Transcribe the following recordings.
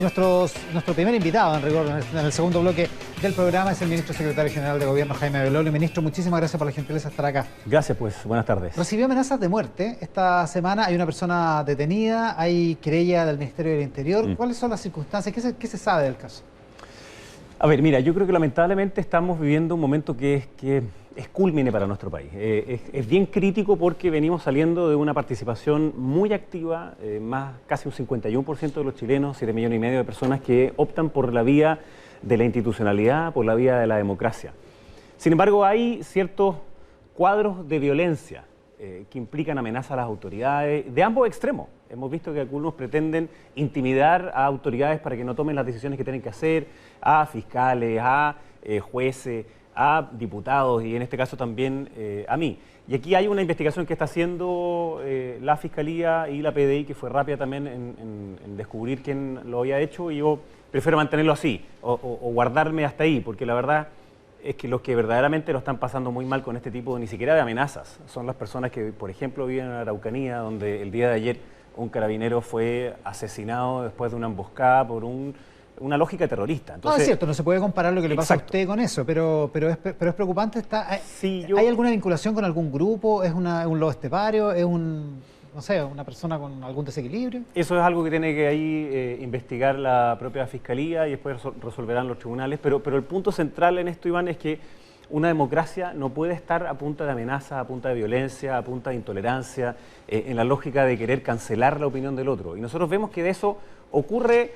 Nuestro primer invitado, en rigor, en el segundo bloque del programa, es el ministro secretario general de Gobierno, Jaime Belolio. Ministro, muchísimas gracias por la gentileza de estar acá. Gracias, pues. Buenas tardes. Recibió amenazas de muerte. Esta semana hay una persona detenida, hay querella del Ministerio del Interior. ¿Cuáles son las circunstancias? ¿Qué se sabe del caso? A ver, mira, yo creo que lamentablemente estamos viviendo un momento que es cúlmine para nuestro país. Es bien crítico porque venimos saliendo de una participación muy activa, más casi un 51% de los chilenos, 7,5 millones de personas que optan por la vía de la institucionalidad, por la vía de la democracia. Sin embargo, hay ciertos cuadros de violencia que implican amenazas a las autoridades de ambos extremos. Hemos visto que algunos pretenden intimidar a autoridades para que no tomen las decisiones que tienen que hacer, a fiscales, a jueces, a diputados y en este caso también a mí. Y aquí hay una investigación que está haciendo la Fiscalía y la PDI, que fue rápida también en descubrir quién lo había hecho, y yo prefiero mantenerlo así o guardarme hasta ahí, porque la verdad es que los que verdaderamente lo están pasando muy mal con este tipo ni siquiera de amenazas son las personas que, por ejemplo, viven en Araucanía, donde el día de ayer un carabinero fue asesinado después de una emboscada por una lógica terrorista. Entonces, no, es cierto, no se puede comparar lo que le pasa a usted con eso, pero es preocupante. ¿Hay alguna vinculación con algún grupo? ¿Es un lobo estepario? ¿Es no sé, una persona con algún desequilibrio? Eso es algo que tiene que ahí investigar la propia Fiscalía y después resolverán los tribunales, pero el punto central en esto, Iván, es que una democracia no puede estar a punta de amenaza, a punta de violencia, a punta de intolerancia, en la lógica de querer cancelar la opinión del otro. Y nosotros vemos que de eso ocurre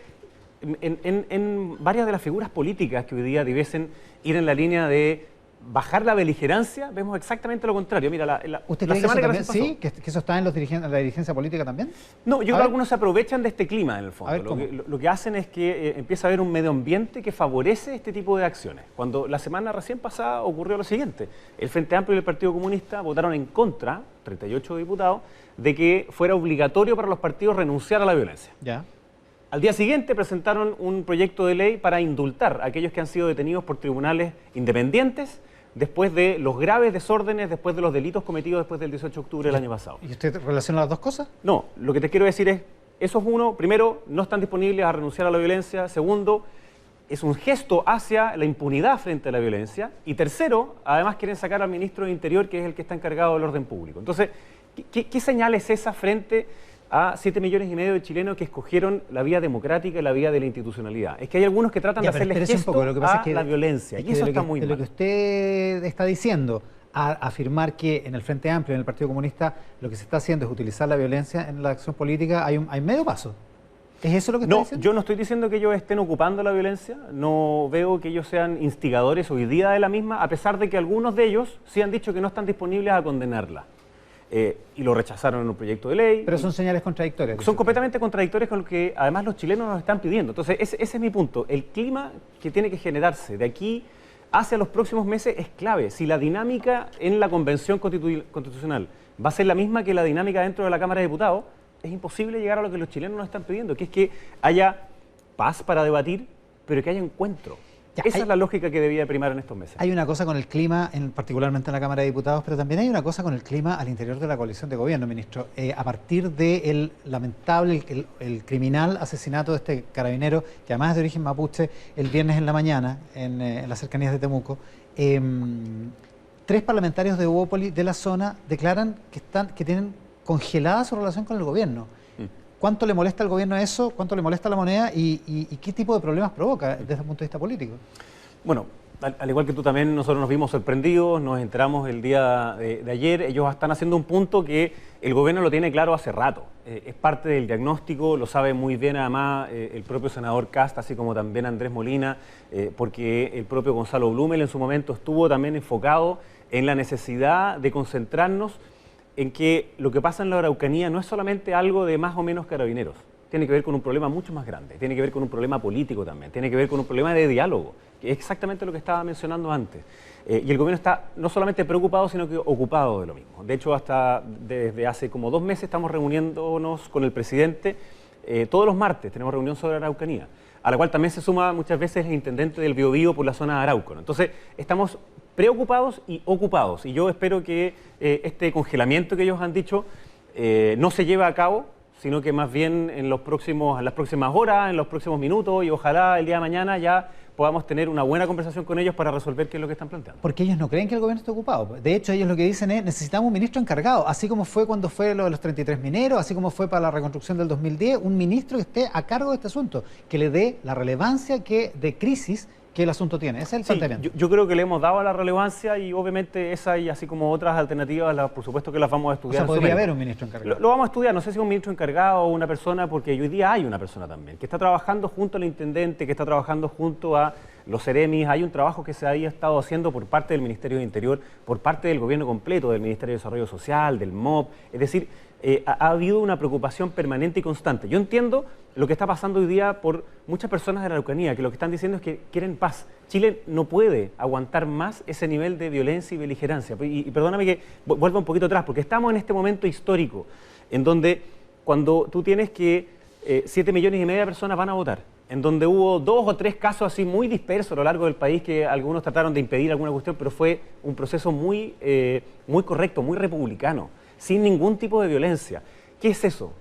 en varias de las figuras políticas que hoy día debiesen ir en la línea de bajar la beligerancia. Vemos exactamente lo contrario. Mira, ¿Usted cree que eso está en la dirigencia política también? No, yo creo que algunos se aprovechan de este clima en el fondo. Lo que hacen es que empieza a haber un medio ambiente que favorece este tipo de acciones. Cuando la semana recién pasada ocurrió lo siguiente: el Frente Amplio y el Partido Comunista votaron en contra, 38 diputados, de que fuera obligatorio para los partidos renunciar a la violencia. Ya. Al día siguiente presentaron un proyecto de ley para indultar a aquellos que han sido detenidos por tribunales independientes después de los graves desórdenes, después de los delitos cometidos después del 18 de octubre del año pasado. ¿Y usted relaciona las dos cosas? No, lo que te quiero decir es, eso es uno, primero, no están disponibles a renunciar a la violencia; segundo, es un gesto hacia la impunidad frente a la violencia; y tercero, además quieren sacar al ministro de Interior, que es el que está encargado del orden público. Entonces, ¿qué señal es esa frente a 7,5 millones de chilenos que escogieron la vía democrática y la vía de la institucionalidad? Es que hay algunos que tratan de hacerle gesto a la violencia, y eso está muy mal. Lo que usted está diciendo, a afirmar que en el Frente Amplio, en el Partido Comunista, lo que se está haciendo es utilizar la violencia en la acción política, hay medio paso. ¿Es eso lo que está diciendo? No, yo no estoy diciendo que ellos estén ocupando la violencia, no veo que ellos sean instigadores hoy día de la misma, a pesar de que algunos de ellos sí han dicho que no están disponibles a condenarla. Y lo rechazaron en un proyecto de ley. Pero son señales contradictorias. Son completamente contradictorias con lo que además los chilenos nos están pidiendo. Entonces, ese es mi punto. El clima que tiene que generarse de aquí hacia los próximos meses es clave. Si la dinámica en la Convención Constitucional va a ser la misma que la dinámica dentro de la Cámara de Diputados, es imposible llegar a lo que los chilenos nos están pidiendo, que es que haya paz para debatir, pero que haya encuentro. Esa es la lógica que debía primar en estos meses. Hay una cosa con el clima, particularmente en la Cámara de Diputados, pero también hay una cosa con el clima al interior de la coalición de gobierno, ministro. A partir del lamentable, el criminal asesinato de este carabinero, que además es de origen mapuche, el viernes en la mañana, en las cercanías de Temuco, 3 parlamentarios de Ubópoli de la zona declaran que tienen congelada su relación con el gobierno. ¿Cuánto le molesta al gobierno eso? ¿Cuánto le molesta la moneda? ¿Y qué tipo de problemas provoca desde el punto de vista político? Bueno, al igual que tú también, nosotros nos vimos sorprendidos, nos enteramos el día de ayer. Ellos están haciendo un punto que el gobierno lo tiene claro hace rato. Es parte del diagnóstico, lo sabe muy bien además el propio senador Kast, así como también Andrés Molina, porque el propio Gonzalo Blumel en su momento estuvo también enfocado en la necesidad de concentrarnos en que lo que pasa en la Araucanía no es solamente algo de más o menos carabineros, tiene que ver con un problema mucho más grande, tiene que ver con un problema político también, tiene que ver con un problema de diálogo, que es exactamente lo que estaba mencionando antes. Y el gobierno está no solamente preocupado, sino que ocupado de lo mismo. De hecho, hasta desde hace como 2 meses estamos reuniéndonos con el presidente, todos los martes tenemos reunión sobre Araucanía, a la cual también se suma muchas veces el intendente del Biobío por la zona de Arauco, ¿no? Entonces, estamos preocupados y ocupados, y yo espero que este congelamiento que ellos han dicho no se lleve a cabo, sino que más bien en las próximas horas, en los próximos minutos, y ojalá el día de mañana ya podamos tener una buena conversación con ellos para resolver qué es lo que están planteando. Porque ellos no creen que el gobierno esté ocupado. De hecho, ellos lo que dicen es, necesitamos un ministro encargado, así como fue cuando fue lo de los 33 mineros, así como fue para la reconstrucción del 2010, un ministro que esté a cargo de este asunto, que le dé la relevancia de crisis que el asunto tiene. Ese es el planteamiento. Yo creo que le hemos dado la relevancia y obviamente esa y así como otras alternativas, por supuesto que las vamos a estudiar. O sea, podría haber un ministro encargado. Lo vamos a estudiar, no sé si un ministro encargado o una persona, porque hoy día hay una persona también, que está trabajando junto al intendente, que está trabajando junto a los seremis. Hay un trabajo que se ha estado haciendo por parte del Ministerio de Interior, por parte del gobierno completo, del Ministerio de Desarrollo Social, del MOP, es decir, ha habido una preocupación permanente y constante. Yo entiendo lo que está pasando hoy día por muchas personas de la Araucanía, que lo que están diciendo es que quieren paz. Chile no puede aguantar más ese nivel de violencia y beligerancia. Y perdóname que vuelva un poquito atrás, porque estamos en este momento histórico, en donde cuando tú tienes que 7,5 millones de personas van a votar, en donde hubo 2 o 3 casos así muy dispersos a lo largo del país que algunos trataron de impedir alguna cuestión, pero fue un proceso muy correcto, muy republicano, sin ningún tipo de violencia. ¿Qué es eso?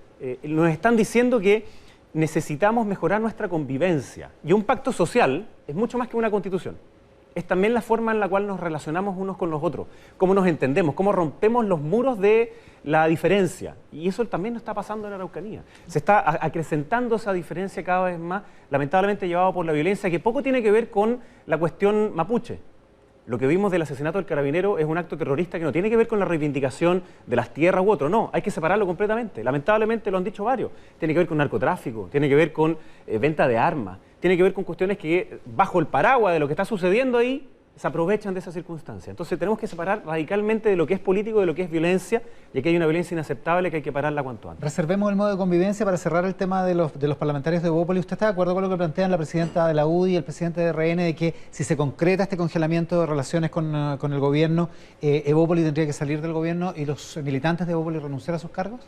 Nos están diciendo que necesitamos mejorar nuestra convivencia. Y un pacto social es mucho más que una constitución. Es también la forma en la cual nos relacionamos unos con los otros, cómo nos entendemos, cómo rompemos los muros de la diferencia. Y eso también nos está pasando en la Araucanía. Se está acrecentando esa diferencia cada vez más, lamentablemente llevado por la violencia, que poco tiene que ver con la cuestión mapuche. Lo que vimos del asesinato del carabinero es un acto terrorista que no tiene que ver con la reivindicación de las tierras u otro, no, hay que separarlo completamente. Lamentablemente lo han dicho varios, tiene que ver con narcotráfico, tiene que ver con venta de armas, tiene que ver con cuestiones que bajo el paraguas de lo que está sucediendo ahí se aprovechan de esa circunstancia. Entonces tenemos que separar radicalmente de lo que es político de lo que es violencia, y aquí hay una violencia inaceptable que hay que pararla cuanto antes. Reservemos el modo de convivencia para cerrar el tema de los parlamentarios de Evópolis. ¿Usted está de acuerdo con lo que plantean la presidenta de la UDI y el presidente de RN de que si se concreta este congelamiento de relaciones con el gobierno, Evópolis tendría que salir del gobierno y los militantes de Evópolis renunciar a sus cargos?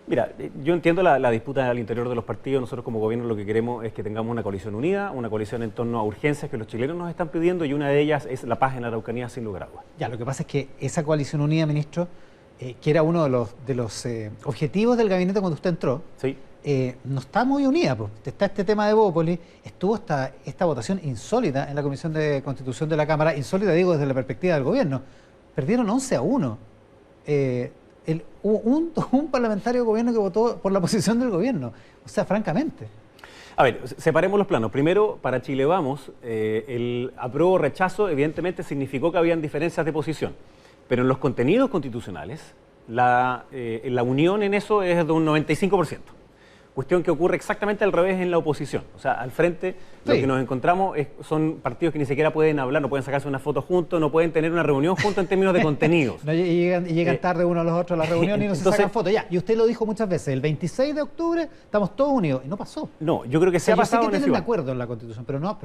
Mira, yo entiendo la disputa al interior de los partidos. Nosotros como gobierno lo que queremos es que tengamos una coalición unida, una coalición en torno a urgencias que los chilenos nos están pidiendo, y una de ellas es la paz en la Araucanía, sin lugar a dudas. Ya, lo que pasa es que esa coalición unida, ministro, que era uno de los objetivos del gabinete cuando usted entró, sí, no está muy unida. Pues. Está este tema de Evópolis, estuvo esta votación insólita en la Comisión de Constitución de la Cámara, insólita digo desde la perspectiva del gobierno. Perdieron 11-1. Un parlamentario de gobierno que votó por la posición del gobierno. O sea, francamente. A ver, separemos los planos. Primero, para Chile Vamos, el apruebo o rechazo evidentemente significó que habían diferencias de posición. Pero en los contenidos constitucionales, la unión en eso es de un 95%. Cuestión que ocurre exactamente al revés en la oposición. O sea, al frente lo que nos encontramos son partidos que ni siquiera pueden hablar, no pueden sacarse una foto juntos, no pueden tener una reunión juntos en términos de contenidos. No, llegan tarde uno a los otros a la reunión y no se sacan fotos. Ya, y usted lo dijo muchas veces, el 26 de octubre estamos todos unidos. Y no pasó. No, yo creo que se ha pasado. Yo sé que tienen de acuerdo en la Constitución, pero no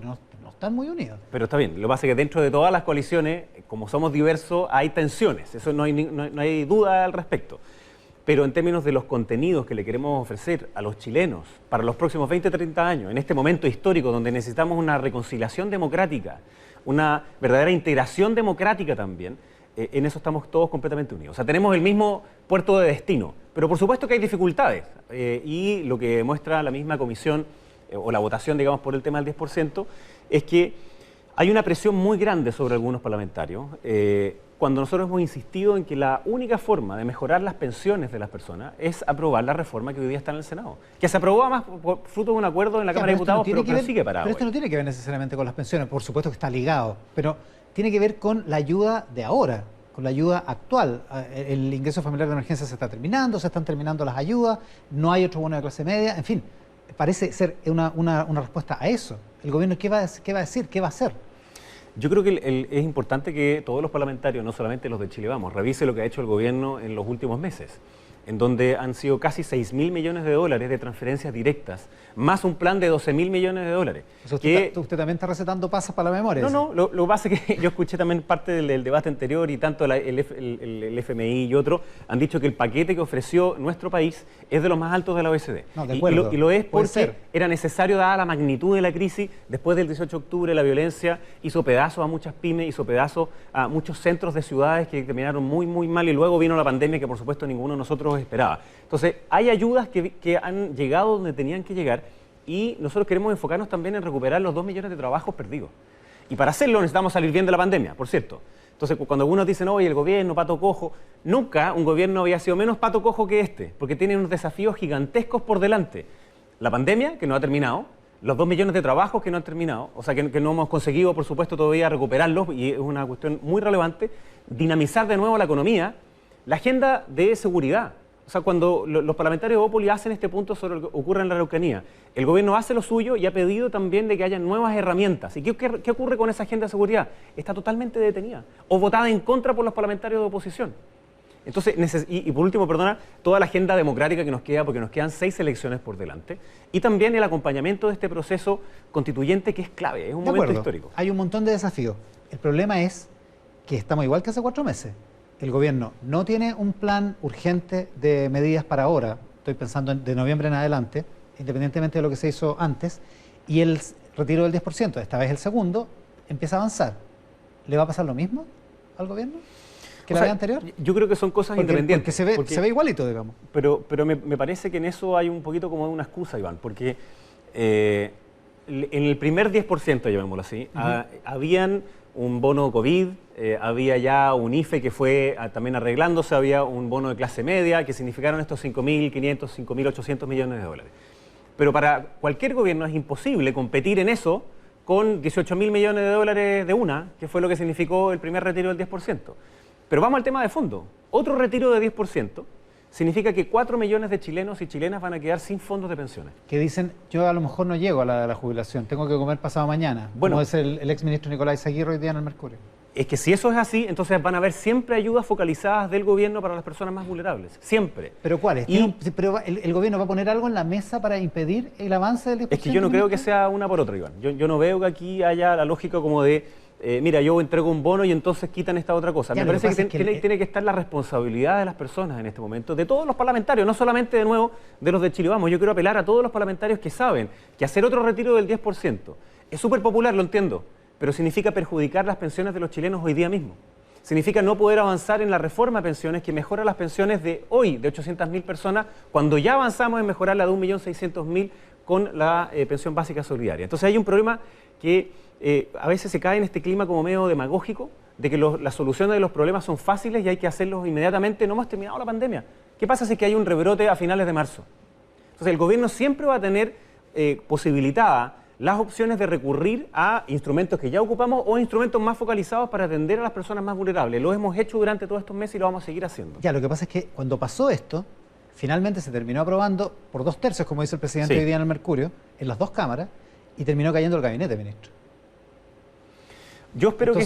están muy unidos. Pero está bien, lo que pasa es que dentro de todas las coaliciones, como somos diversos, hay tensiones. Eso no hay duda al respecto. Pero en términos de los contenidos que le queremos ofrecer a los chilenos para los próximos 20, 30 años, en este momento histórico donde necesitamos una reconciliación democrática, una verdadera integración democrática también, en eso estamos todos completamente unidos. O sea, tenemos el mismo puerto de destino, pero por supuesto que hay dificultades. Y lo que muestra la misma comisión, o la votación, digamos, por el tema del 10%, es que hay una presión muy grande sobre algunos parlamentarios, cuando nosotros hemos insistido en que la única forma de mejorar las pensiones de las personas es aprobar la reforma que hoy día está en el Senado, que se aprobó además fruto de un acuerdo en la Cámara de Diputados, pero sigue parado. Pero esto no tiene que ver necesariamente con las pensiones, por supuesto que está ligado, pero tiene que ver con la ayuda de ahora, con la ayuda actual. El ingreso familiar de emergencia se está terminando, se están terminando las ayudas, no hay otro bono de clase media, en fin, parece ser una respuesta a eso. ¿El gobierno qué va a decir? ¿Qué va a hacer? Yo creo que es importante que todos los parlamentarios, no solamente los de Chile Vamos, revise lo que ha hecho el gobierno en los últimos meses, en donde han sido casi 6.000 millones de dólares de transferencias directas, más un plan de 12.000 millones de dólares. O sea, usted también está recetando pasas para la memoria. No, lo que pasa es que yo escuché también parte del debate anterior, y tanto el FMI y otro han dicho que el paquete que ofreció nuestro país es de los más altos de la OECD. No, de acuerdo. Y lo es porque era necesario, dada la magnitud de la crisis. Después del 18 de octubre la violencia hizo pedazos a muchas pymes, hizo pedazos a muchos centros de ciudades que terminaron muy, muy mal, y luego vino la pandemia que por supuesto ninguno de nosotros nosotros esperaba. Entonces, hay ayudas que han llegado donde tenían que llegar y nosotros queremos enfocarnos también en recuperar los 2 millones de trabajos perdidos. Y para hacerlo necesitamos salir bien de la pandemia, por cierto. Entonces, cuando algunos dicen, oye, el gobierno, pato cojo, nunca un gobierno había sido menos pato cojo que este, porque tiene unos desafíos gigantescos por delante. La pandemia, que no ha terminado, los 2 millones de trabajos que no han terminado, o sea, que no hemos conseguido, por supuesto, todavía recuperarlos, y es una cuestión muy relevante, dinamizar de nuevo la economía, la agenda de seguridad. O sea, cuando los parlamentarios de Bópoli hacen este punto sobre lo que ocurre en la Araucanía, el gobierno hace lo suyo y ha pedido también de que haya nuevas herramientas. ¿Y qué ocurre con esa agenda de seguridad? Está totalmente detenida o votada en contra por los parlamentarios de oposición. Entonces, y por último, perdona, toda la agenda democrática que nos queda, porque nos quedan 6 elecciones por delante, y también el acompañamiento de este proceso constituyente que es clave, es un momento histórico. Hay un montón de desafíos. El problema es que estamos igual que hace 4 meses. El gobierno no tiene un plan urgente de medidas para ahora, estoy pensando de noviembre en adelante, independientemente de lo que se hizo antes, y el retiro del 10%, esta vez el segundo, empieza a avanzar. ¿Le va a pasar lo mismo al gobierno que la vez anterior? Yo creo que son cosas independientes. Porque se ve igualito, digamos. Pero me parece que en eso hay un poquito como una excusa, Iván, porque en el primer 10%, llamémoslo así, habían un bono COVID, había ya un IFE que fue también arreglándose, había un bono de clase media que significaron estos 5.500, 5.800 millones de dólares. Pero para cualquier gobierno es imposible competir en eso con 18.000 millones de dólares de una, que fue lo que significó el primer retiro del 10%. Pero vamos al tema de fondo. Otro retiro de 10% significa que 4 millones de chilenos y chilenas van a quedar sin fondos de pensiones. Que dicen, yo a lo mejor no llego a la jubilación, tengo que comer pasado mañana, bueno, como es el exministro Nicolás Aguirre hoy día en el Mercurio. Es que si eso es así, entonces van a haber siempre ayudas focalizadas del gobierno para las personas más vulnerables. Siempre. ¿Pero cuáles? ¿Pero el gobierno va a poner algo en la mesa para impedir el avance del 10%? Es que yo no creo que sea una por otra, Iván. Yo no veo que aquí haya la lógica como de, mira, yo entrego un bono y entonces quitan esta otra cosa. Me parece que tiene que estar la responsabilidad de las personas en este momento, de todos los parlamentarios, no solamente de nuevo de los de Chile Vamos. Yo quiero apelar a todos los parlamentarios que saben que hacer otro retiro del 10% es súper popular, lo entiendo, pero significa perjudicar las pensiones de los chilenos hoy día mismo. Significa no poder avanzar en la reforma de pensiones que mejora las pensiones de hoy, de 800.000 personas, cuando ya avanzamos en mejorar la de 1.600.000 con la pensión básica solidaria. Entonces hay un problema que a veces se cae en este clima como medio demagógico, de que las soluciones de los problemas son fáciles y hay que hacerlos inmediatamente. No hemos terminado la pandemia. ¿Qué pasa si es que hay un rebrote a finales de marzo? Entonces el gobierno siempre va a tener posibilitada las opciones de recurrir a instrumentos que ya ocupamos o instrumentos más focalizados para atender a las personas más vulnerables. Lo hemos hecho durante todos estos meses y lo vamos a seguir haciendo. Ya, lo que pasa es que cuando pasó esto, finalmente se terminó aprobando por 2/3, como dice el presidente hoy día en el Mercurio, en las 2 cámaras, y terminó cayendo el gabinete, ministro. Yo espero que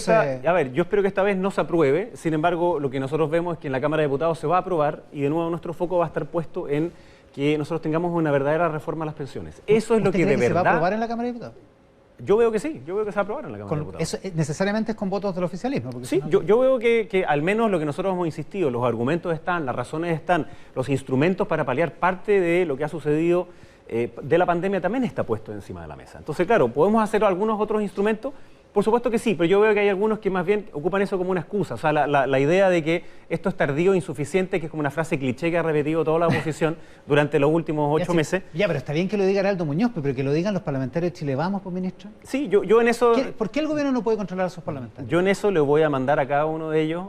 esta vez no se apruebe. Sin embargo, lo que nosotros vemos es que en la Cámara de Diputados se va a aprobar y de nuevo nuestro foco va a estar puesto en que nosotros tengamos una verdadera reforma a las pensiones. Eso es lo que de verdad... ¿Se va a aprobar en la Cámara de Diputados? Yo veo que sí, yo veo que se va a aprobar en la Cámara de Diputados. Eso necesariamente es con votos del oficialismo. Sí, si no... yo veo que al menos lo que nosotros hemos insistido, los argumentos están, las razones están, los instrumentos para paliar parte de lo que ha sucedido de la pandemia también está puesto encima de la mesa. Entonces, claro, ¿podemos hacer algunos otros instrumentos? Por supuesto que sí, pero yo veo que hay algunos que más bien ocupan eso como una excusa. O sea, la idea de que esto es tardío, insuficiente, que es como una frase cliché que ha repetido toda la oposición durante los últimos 8 meses. Ya, pero está bien que lo diga Araldo Muñoz, pero que lo digan los parlamentarios de Chile Vamos, pues, ministro. Sí, yo en eso... ¿Por qué el gobierno no puede controlar a sus parlamentarios? Yo en eso le voy a mandar a cada uno de ellos,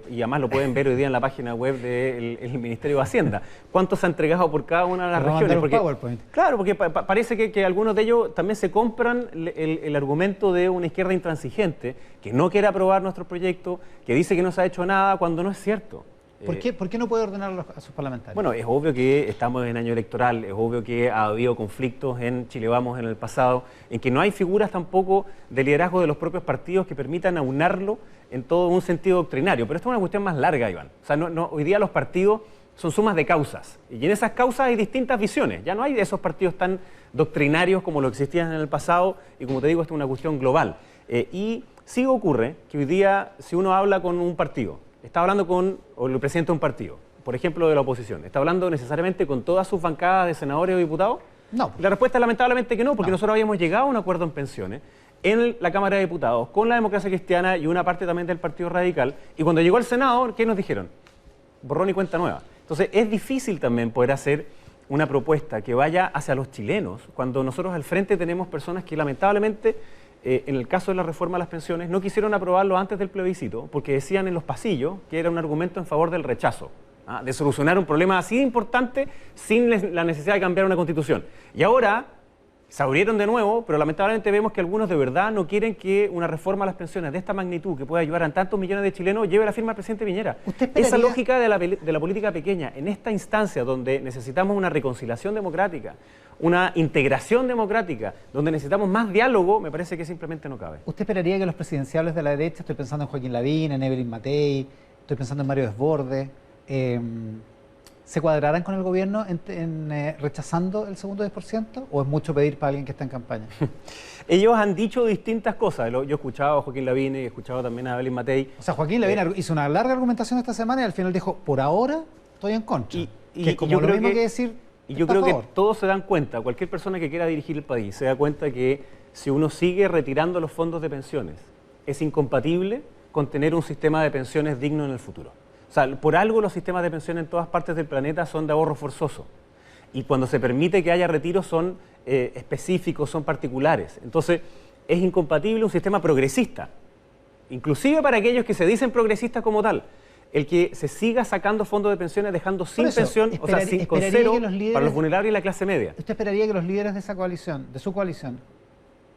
y además lo pueden ver hoy día en la página web del Ministerio de Hacienda, cuánto se ha entregado por cada una de las regiones. Porque, claro, porque parece que algunos de ellos también se compran el argumento de una izquierda intransigente que no quiere aprobar nuestro proyecto, que dice que no se ha hecho nada cuando no es cierto. ¿Por qué no puede ordenar a sus parlamentarios? Bueno, es obvio que estamos en año electoral, es obvio que ha habido conflictos en Chile Vamos en el pasado, en que no hay figuras tampoco de liderazgo de los propios partidos que permitan aunarlo en todo un sentido doctrinario. Pero esto es una cuestión más larga, Iván. O sea, hoy día los partidos son sumas de causas, y en esas causas hay distintas visiones. Ya no hay de esos partidos tan doctrinarios como lo existían en el pasado, y como te digo, esto es una cuestión global. Y sí ocurre que hoy día, si uno habla con un partido, está hablando con el presidente de un partido, por ejemplo de la oposición, ¿está hablando necesariamente con todas sus bancadas de senadores o diputados? No. La respuesta es lamentablemente que no, porque nosotros habíamos llegado a un acuerdo en pensiones en la Cámara de Diputados con la Democracia Cristiana y una parte también del Partido Radical, y cuando llegó al Senado, ¿qué nos dijeron? Borrón y cuenta nueva. Entonces es difícil también poder hacer una propuesta que vaya hacia los chilenos, cuando nosotros al frente tenemos personas que lamentablemente, en el caso de la reforma de las pensiones, no quisieron aprobarlo antes del plebiscito, porque decían en los pasillos que era un argumento en favor del rechazo, de solucionar un problema así de importante sin la necesidad de cambiar una constitución. Y ahora se abrieron de nuevo, pero lamentablemente vemos que algunos de verdad no quieren que una reforma a las pensiones de esta magnitud, que pueda ayudar a tantos millones de chilenos, lleve la firma del presidente Piñera. Esa lógica de la política pequeña, en esta instancia donde necesitamos una reconciliación democrática, una integración democrática, donde necesitamos más diálogo, me parece que simplemente no cabe. ¿Usted esperaría que los presidenciables de la derecha, estoy pensando en Joaquín Lavín, en Evelyn Matei, estoy pensando en Mario Desbordes, se cuadrarán con el gobierno rechazando el segundo 10%? ¿O es mucho pedir para alguien que está en campaña? Ellos han dicho distintas cosas. Yo he escuchado a Joaquín Lavín y he escuchado también a Evelyn Matei. O sea, Joaquín Lavín hizo una larga argumentación esta semana y al final dijo, por ahora estoy en contra. Que es como lo mismo que decir, y yo creo que todos se dan cuenta, cualquier persona que quiera dirigir el país se da cuenta que si uno sigue retirando los fondos de pensiones, es incompatible con tener un sistema de pensiones digno en el futuro. O sea, por algo los sistemas de pensión en todas partes del planeta son de ahorro forzoso. Y cuando se permite que haya retiros son específicos, son particulares. Entonces, es incompatible un sistema progresista, inclusive para aquellos que se dicen progresistas como tal, el que se siga sacando fondos de pensiones dejando sin pensión, o sea, con cero para los vulnerables y la clase media. ¿Usted esperaría que los líderes de esa coalición, de su coalición,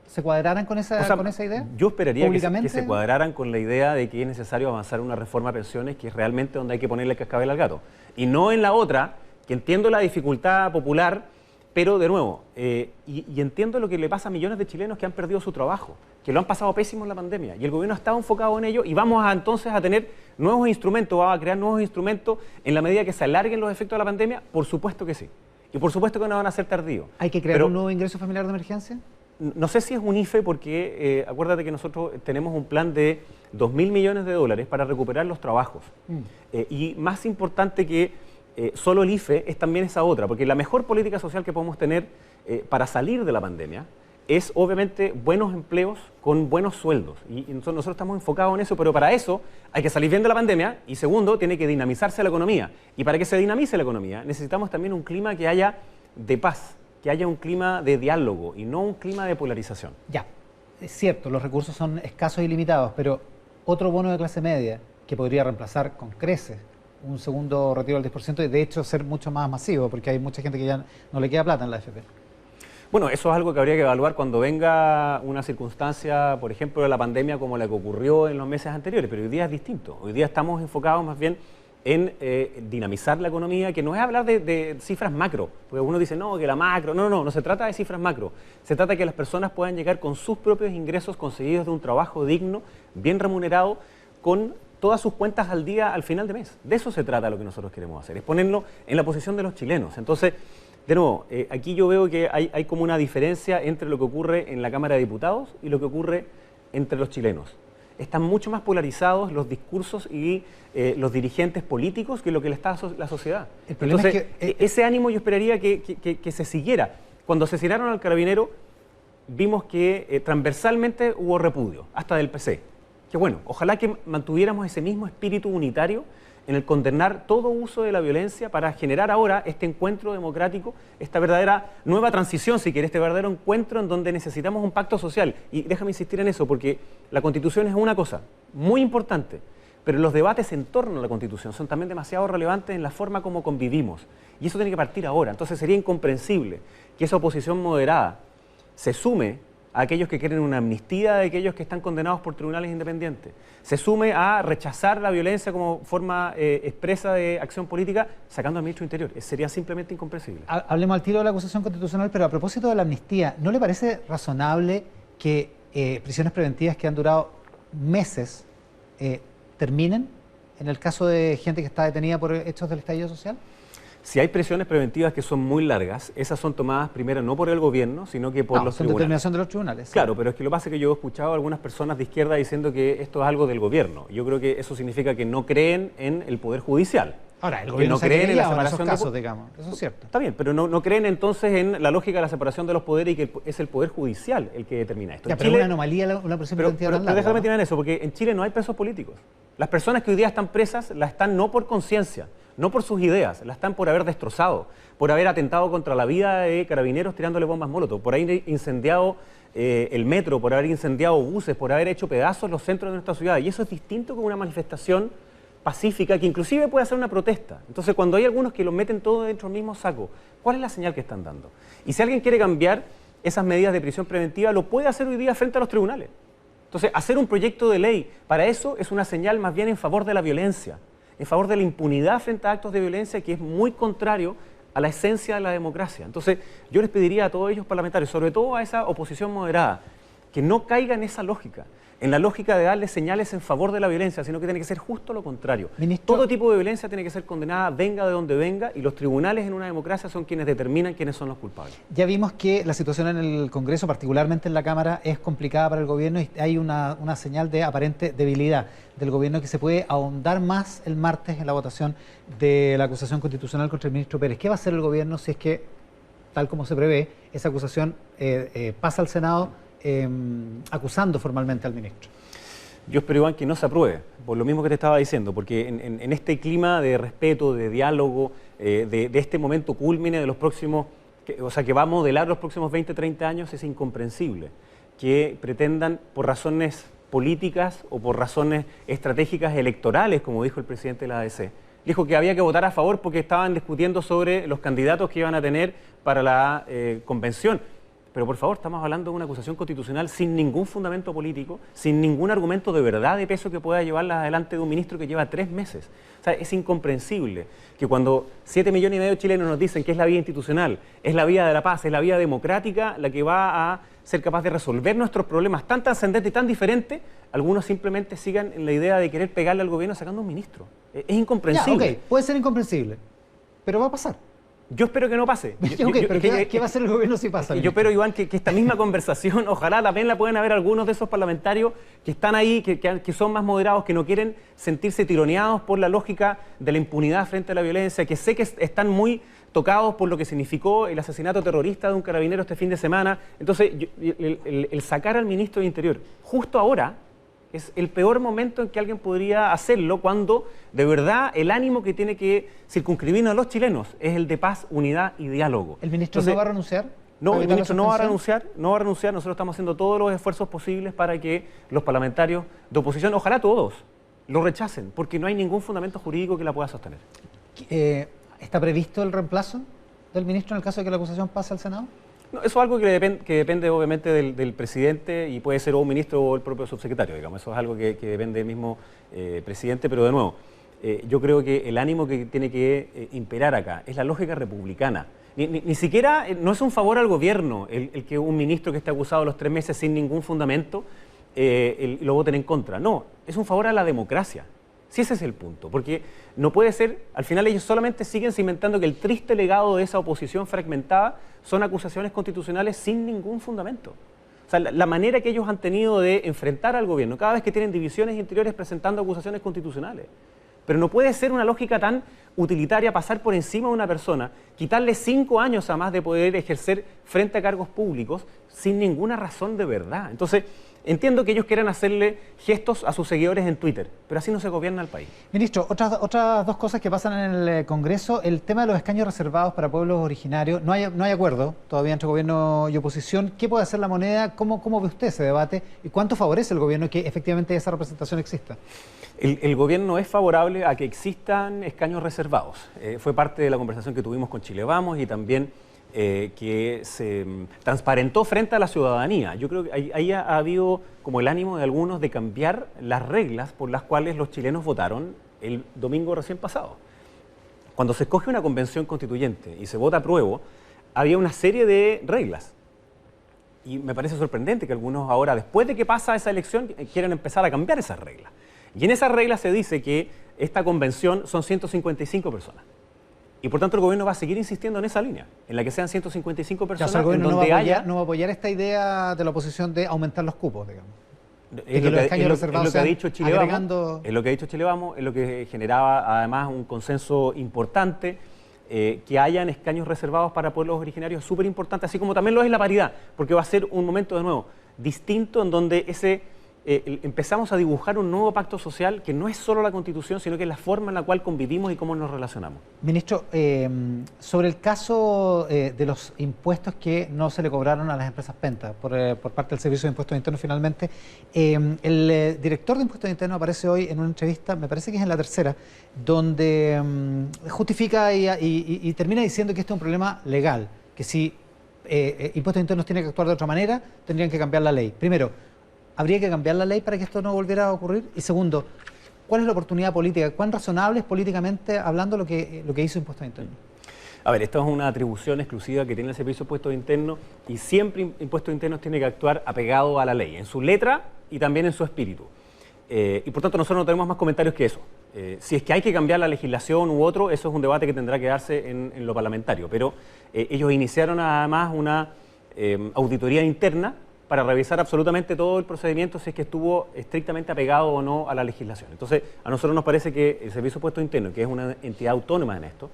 se cuadraran con esa idea? Yo esperaría que se cuadraran con la idea de que es necesario avanzar una reforma a pensiones, que es realmente donde hay que ponerle cascabel al gato. Y no en la otra, que entiendo la dificultad popular, pero de nuevo, y entiendo lo que le pasa a millones de chilenos que han perdido su trabajo, que lo han pasado pésimo en la pandemia, y el gobierno ha estado enfocado en ello, y vamos entonces a tener nuevos instrumentos, vamos a crear nuevos instrumentos en la medida que se alarguen los efectos de la pandemia. Por supuesto que sí. Y por supuesto que no van a ser tardíos. ¿Hay que crear un nuevo ingreso familiar de emergencia? No sé si es un IFE porque acuérdate que nosotros tenemos un plan de 2.000 millones de dólares para recuperar los trabajos. Y más importante que solo el IFE es también esa otra, porque la mejor política social que podemos tener para salir de la pandemia es obviamente buenos empleos con buenos sueldos. Y nosotros estamos enfocados en eso, pero para eso hay que salir bien de la pandemia y segundo, tiene que dinamizarse la economía. Y para que se dinamice la economía necesitamos también un clima que haya de paz, que haya un clima de diálogo y no un clima de polarización. Ya, es cierto, los recursos son escasos y limitados, pero otro bono de clase media que podría reemplazar con creces un segundo retiro del 10% y de hecho ser mucho más masivo, porque hay mucha gente que ya no le queda plata en la AFP. Bueno, eso es algo que habría que evaluar cuando venga una circunstancia, por ejemplo, de la pandemia como la que ocurrió en los meses anteriores, pero hoy día es distinto. Hoy día estamos enfocados más bien en dinamizar la economía, que no es hablar de cifras macro, porque uno dice, no, que la macro, no se trata de cifras macro, se trata de que las personas puedan llegar con sus propios ingresos conseguidos de un trabajo digno, bien remunerado, con todas sus cuentas al día al final de mes. De eso se trata lo que nosotros queremos hacer, es ponerlo en la posición de los chilenos. Entonces, de nuevo, aquí yo veo que hay como una diferencia entre lo que ocurre en la Cámara de Diputados y lo que ocurre entre los chilenos. Están mucho más polarizados los discursos y los dirigentes políticos que lo que le está la sociedad. Entonces, ese ánimo yo esperaría que se siguiera. Cuando asesinaron al carabinero, vimos que transversalmente hubo repudio, hasta del PC. Que bueno, ojalá que mantuviéramos ese mismo espíritu unitario en el condenar todo uso de la violencia para generar ahora este encuentro democrático, esta verdadera nueva transición, si quiere, este verdadero encuentro en donde necesitamos un pacto social. Y déjame insistir en eso, porque la Constitución es una cosa muy importante, pero los debates en torno a la Constitución son también demasiado relevantes en la forma como convivimos. Y eso tiene que partir ahora. Entonces sería incomprensible que esa oposición moderada se sume a aquellos que quieren una amnistía de aquellos que están condenados por tribunales independientes, se sume a rechazar la violencia como forma expresa de acción política, sacando al ministro Interior. Sería simplemente incomprensible. Hablemos al tiro de la acusación constitucional, pero a propósito de la amnistía, ¿no le parece razonable que prisiones preventivas que han durado meses terminen en el caso de gente que está detenida por hechos del estallido social? Si hay prisiones preventivas que son muy largas, esas son tomadas primero no por el gobierno, sino que por los tribunales. Determinación de los tribunales. Claro, pero es que lo que pasa es que yo he escuchado a algunas personas de izquierda diciendo que esto es algo del gobierno. Yo creo que eso significa que no creen en el Poder Judicial. Ahora, el gobierno no creen en la separación de casos, digamos. Eso es cierto. Está bien, pero no creen entonces en la lógica de la separación de los poderes y que es el Poder Judicial el que determina esto. Ya, pero es una anomalía una prisión preventiva tan larga. Pero déjame terminar eso, porque en Chile no hay presos políticos. Las personas que hoy día están presas las están no por conciencia, no por sus ideas, la están por haber destrozado, por haber atentado contra la vida de carabineros tirándole bombas molotov, por haber incendiado el metro, por haber incendiado buses, por haber hecho pedazos los centros de nuestra ciudad. Y eso es distinto con una manifestación pacífica que inclusive puede ser una protesta. Entonces, cuando hay algunos que lo meten todo dentro del mismo saco, ¿cuál es la señal que están dando? Y si alguien quiere cambiar esas medidas de prisión preventiva, lo puede hacer hoy día frente a los tribunales. Entonces, hacer un proyecto de ley para eso es una señal más bien en favor de la violencia, en favor de la impunidad frente a actos de violencia, que es muy contrario a la esencia de la democracia. Entonces, yo les pediría a todos ellos parlamentarios, sobre todo a esa oposición moderada, que no caiga en esa lógica, en la lógica de darle señales en favor de la violencia, sino que tiene que ser justo lo contrario. Ministro, todo tipo de violencia tiene que ser condenada, venga de donde venga, y los tribunales en una democracia son quienes determinan quiénes son los culpables. Ya vimos que la situación en el Congreso, particularmente en la Cámara, es complicada para el gobierno y hay una señal de aparente debilidad del gobierno que se puede ahondar más el martes en la votación de la acusación constitucional contra el ministro Pérez. ¿Qué va a hacer el gobierno si es que, tal como se prevé, esa acusación pasa al Senado acusando formalmente al ministro? Yo espero, Iván, que no se apruebe, por lo mismo que te estaba diciendo, porque en este clima de respeto, de diálogo, de este momento cúlmine de los próximos, que va a modelar los próximos 20, 30 años, es incomprensible que pretendan, por razones políticas o por razones estratégicas electorales, como dijo el presidente de la ADC, dijo que había que votar a favor porque estaban discutiendo sobre los candidatos que iban a tener para la convención. Pero por favor, estamos hablando de una acusación constitucional sin ningún fundamento político, sin ningún argumento de verdad de peso que pueda llevarla adelante de un ministro que lleva 3 meses. O sea, es incomprensible que cuando 7,5 millones de chilenos nos dicen que es la vía institucional, es la vía de la paz, es la vía democrática la que va a ser capaz de resolver nuestros problemas tan trascendentes y tan diferentes, algunos simplemente sigan en la idea de querer pegarle al gobierno sacando un ministro. Es incomprensible. Ya, ok, puede ser incomprensible, pero va a pasar. Yo espero que no pase. ¿Qué va a hacer el gobierno si pasa? Yo espero, Iván, que esta misma conversación, ojalá también la puedan haber algunos de esos parlamentarios que están ahí, que son más moderados, que no quieren sentirse tironeados por la lógica de la impunidad frente a la violencia, que sé que están muy tocados por lo que significó el asesinato terrorista de un carabinero este fin de semana. Entonces, el sacar al ministro de Interior justo ahora es el peor momento en que alguien podría hacerlo, cuando de verdad el ánimo que tiene que circunscribirnos a los chilenos es el de paz, unidad y diálogo. ¿El ministro no va a renunciar? No, el ministro no va a renunciar, Nosotros estamos haciendo todos los esfuerzos posibles para que los parlamentarios de oposición, ojalá todos, lo rechacen, porque no hay ningún fundamento jurídico que la pueda sostener. ¿Está previsto el reemplazo del ministro en el caso de que la acusación pase al Senado? No, eso es algo que depende obviamente del presidente, y puede ser o un ministro o el propio subsecretario, digamos. Eso es algo que depende del mismo presidente, pero de nuevo, yo creo que el ánimo que tiene que imperar acá es la lógica republicana. Ni siquiera, no es un favor al gobierno el que un ministro que esté acusado los 3 meses sin ningún fundamento lo voten en contra. No, es un favor a la democracia. Sí, ese es el punto, porque no puede ser, al final ellos solamente siguen cimentando que el triste legado de esa oposición fragmentada son acusaciones constitucionales sin ningún fundamento. O sea, la manera que ellos han tenido de enfrentar al gobierno, cada vez que tienen divisiones interiores presentando acusaciones constitucionales. Pero no puede ser una lógica tan utilitaria pasar por encima de una persona, quitarle 5 años a más de poder ejercer frente a cargos públicos sin ninguna razón de verdad. Entonces, entiendo que ellos quieran hacerle gestos a sus seguidores en Twitter, pero así no se gobierna el país. Ministro, otras 2 cosas que pasan en el Congreso: el tema de los escaños reservados para pueblos originarios. No hay acuerdo todavía entre gobierno y oposición. ¿Qué puede hacer la moneda? ¿Cómo ve usted ese debate? ¿Y cuánto favorece el gobierno que efectivamente esa representación exista? El gobierno es favorable a que existan escaños reservados. Fue parte de la conversación que tuvimos con Chile Vamos y también que se transparentó frente a la ciudadanía. Yo creo que ahí ha habido como el ánimo de algunos de cambiar las reglas por las cuales los chilenos votaron el domingo recién pasado. Cuando se escoge una convención constituyente y se vota apruebo, había una serie de reglas. Y me parece sorprendente que algunos ahora, después de que pasa esa elección, quieran empezar a cambiar esas reglas. Y en esas reglas se dice que esta convención son 155 personas. Y por tanto el gobierno va a seguir insistiendo en esa línea, en la que sean 155 personas. O sea, el gobierno no va a apoyar esta idea de la oposición de aumentar los cupos, digamos. Es lo que ha dicho Chile Vamos, es lo que ha dicho Chile Vamos, es lo que generaba además un consenso importante. Que hayan escaños reservados para pueblos originarios es súper importante, así como también lo es la paridad, porque va a ser un momento de nuevo distinto en donde empezamos a dibujar un nuevo pacto social que no es solo la Constitución, sino que es la forma en la cual convivimos y cómo nos relacionamos. Ministro, sobre el caso de los impuestos que no se le cobraron a las empresas Penta por parte del Servicio de Impuestos Internos finalmente, el director de Impuestos Internos aparece hoy en una entrevista, me parece que es en La Tercera, donde justifica y termina diciendo que este es un problema legal, que si Impuestos Internos tiene que actuar de otra manera, tendrían que cambiar la ley. Primero, ¿habría que cambiar la ley para que esto no volviera a ocurrir? Y segundo, ¿cuál es la oportunidad política? ¿Cuán razonable es políticamente hablando lo que hizo Impuestos Internos? A ver, esto es una atribución exclusiva que tiene el Servicio de Impuestos Internos y siempre Impuestos Internos tiene que actuar apegado a la ley, en su letra y también en su espíritu. Y por tanto nosotros no tenemos más comentarios que eso. Si es que hay que cambiar la legislación u otro, eso es un debate que tendrá que darse en lo parlamentario. Pero ellos iniciaron además una auditoría interna para revisar absolutamente todo el procedimiento si es que estuvo estrictamente apegado o no a la legislación. Entonces, a nosotros nos parece que el Servicio de Impuestos Internos, que es una entidad autónoma en esto,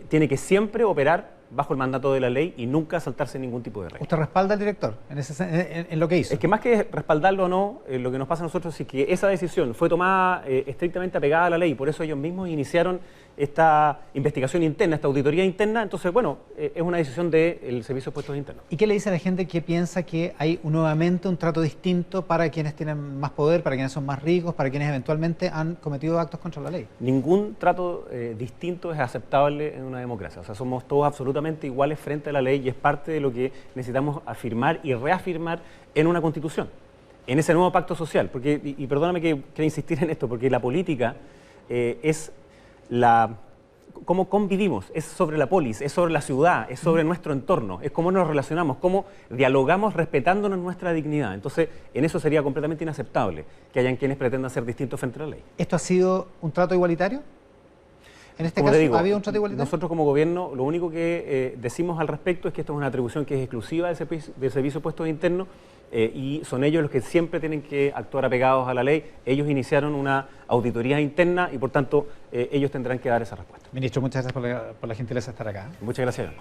tiene que siempre operar bajo el mandato de la ley y nunca saltarse ningún tipo de regla. ¿Usted respalda al director en lo que hizo? Es que más que respaldarlo o no, lo que nos pasa a nosotros es que esa decisión fue tomada estrictamente apegada a la ley, por eso ellos mismos iniciaron esta investigación interna, esta auditoría interna. Entonces, bueno, es una decisión del Servicio de Impuestos Internos. ¿Y qué le dice a la gente que piensa que hay nuevamente un trato distinto para quienes tienen más poder, para quienes son más ricos, para quienes eventualmente han cometido actos contra la ley? Ningún trato distinto es aceptable en una democracia. O sea, somos todos absolutamente iguales frente a la ley y es parte de lo que necesitamos afirmar y reafirmar en una Constitución, en ese nuevo pacto social. Porque, y perdóname que quiera insistir en esto, porque la política es cómo convivimos, es sobre la polis, es sobre la ciudad, es sobre nuestro entorno, es cómo nos relacionamos, cómo dialogamos respetándonos nuestra dignidad. Entonces, en eso sería completamente inaceptable que hayan quienes pretendan ser distintos frente a la ley. ¿Esto ha sido un trato igualitario? En este Como caso, te digo, ¿ha habido un trato igualitario? Nosotros como gobierno lo único que decimos al respecto es que esto es una atribución que es exclusiva del Servicio de Impuestos Internos y son ellos los que siempre tienen que actuar apegados a la ley. Ellos iniciaron una auditoría interna y por tanto ellos tendrán que dar esa respuesta. Ministro, muchas gracias por la gentileza de estar acá. Muchas gracias.